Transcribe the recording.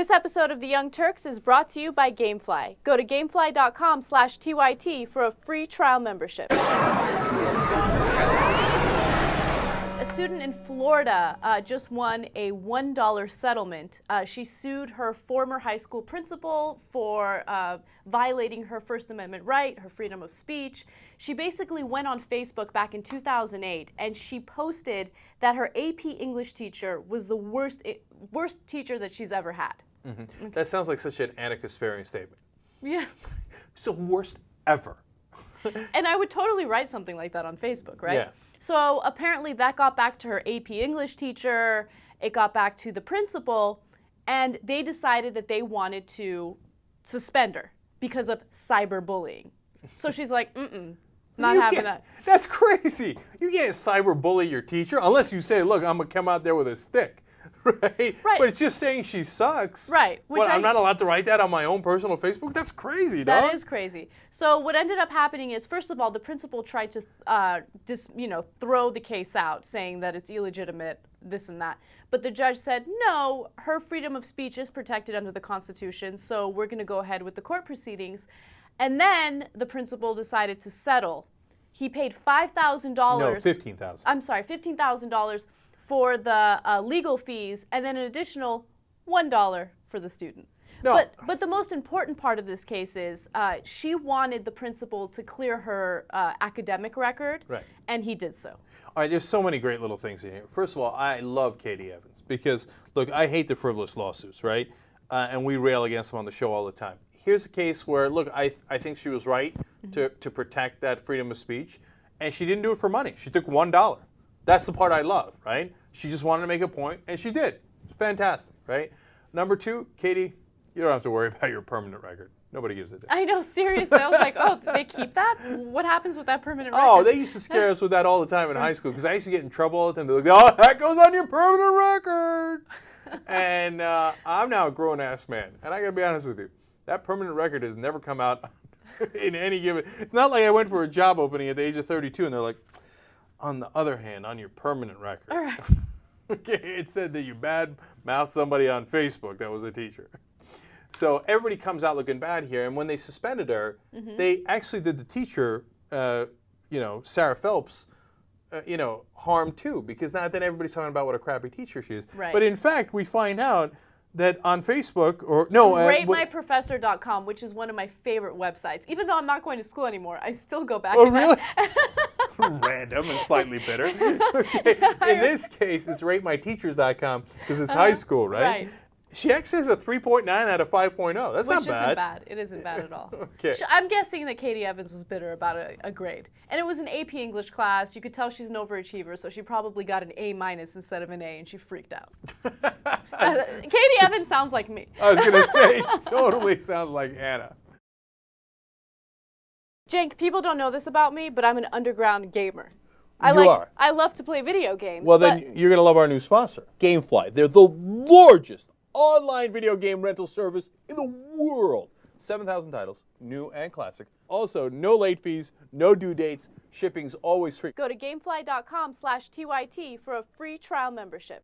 This episode of The Young Turks is brought to you by Gamefly. Go to gamefly.com/TYT for a free trial membership. A student in Florida just won a $1 settlement. She sued her former high school principal for violating her First Amendment right, her freedom of speech. She basically went on Facebook back in 2008 and she posted that her AP English teacher was the worst teacher that she's ever had. Mm-hmm. Okay. That sounds like such an Anna Kasparian statement. Yeah. It's the worst ever. And I would totally write something like that on Facebook, right? Yeah. So apparently that got back to her AP English teacher, it got back to the principal, and they decided that they wanted to suspend her because of cyberbullying. So she's like, not having that. That's crazy. You can't cyberbully your teacher unless you say, look, I'm going to come out there with a stick. Right? But it's just saying she sucks. Right. I'm not allowed to write that on my own personal Facebook? That's crazy, dog. That is crazy. So what ended up happening is, first of all, the principal tried to throw the case out, saying that it's illegitimate, this and that. But the judge said, no, her freedom of speech is protected under the Constitution, so we're going to go ahead with the court proceedings. And then the principal decided to settle. He paid $5,000. No, $15,000. I'm sorry, $15,000 for the legal fees, and then an additional $1 for the student. No. But the most important part of this case is she wanted the principal to clear her academic record, right, and he did so. All right, there's so many great little things in here. First of all, I love Katie Evans because, look, I hate the frivolous lawsuits, right? And we rail against them on the show all the time. Here's a case where, look, I think she was right to protect that freedom of speech, and she didn't do it for money. She took $1. That's the part I love, right? She just wanted to make a point, and she did. It's fantastic, right? Number two, Katie, you don't have to worry about your permanent record. Nobody gives a damn. I know, seriously. I was like, oh, they keep that? What happens with that permanent record? Oh, they used to scare us with that all the time in high school because I used to get in trouble all the time. They're like, oh, that goes on your permanent record. And I'm now a grown-ass man, and I got to be honest with you. That permanent record has never come out in any given. It's not like I went for a job opening at the age of 32, and they're like, on the other hand, on your permanent record, all right. Okay, it said that you bad-mouthed somebody on Facebook that was a teacher. So everybody comes out looking bad here, and when they suspended her, they actually did the teacher, Sarah Phelps, harm too, because now then everybody's talking about what a crappy teacher she is. Right. But in fact, we find out that on Facebook, RateMyProfessor.com, which is one of my favorite websites. Even though I'm not going to school anymore, I still go back to really? that. Random and slightly bitter. Okay. In this case, it's RateMyTeachers.com because it's high school, right? Right. She actually has a 3.9 out of 5.0. That's not bad. Which isn't bad. It isn't bad at all. Okay. I'm guessing that Katie Evans was bitter about a grade. And it was an AP English class. You could tell she's an overachiever, so she probably got an A- instead of an A, and she freaked out. Katie Evans sounds like me. I was going to say, totally sounds like Anna. Cenk, people don't know this about me, but I'm an underground gamer. You are. I love to play video games. Well, then you're going to love our new sponsor, Gamefly. They're the largest online video game rental service in the world. 7,000 titles, new and classic. Also, no late fees, no due dates. Shipping's always free. Go to gamefly.com/TYT for a free trial membership.